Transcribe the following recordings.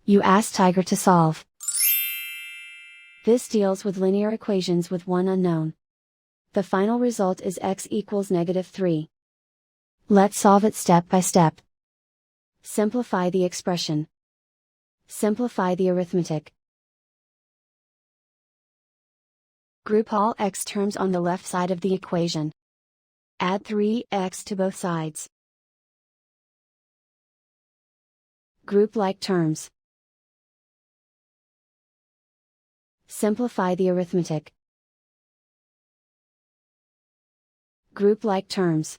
You ask Tiger to solve. This deals with linear equations with one unknown. The final result is x equals -3. Let's solve it step by step. Simplify the expression. Simplify the arithmetic. Group all x terms on the left side of the equation. Add 3x to both sides. Group like terms. Simplify the arithmetic. Group like terms.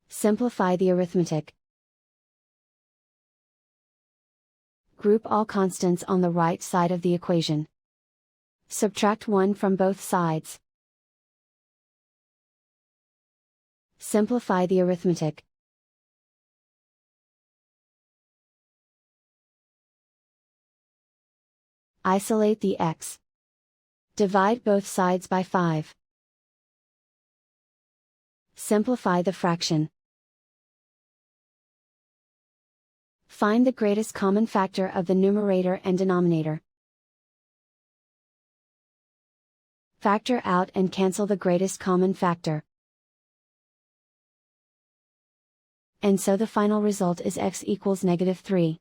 Simplify the arithmetic. Group all constants on the right side of the equation. Subtract 1 from both sides. Simplify the arithmetic. Isolate the x. Divide both sides by 5. Simplify the fraction. Find the greatest common factor of the numerator and denominator. Factor out and cancel the greatest common factor. And so the final result is x equals -3.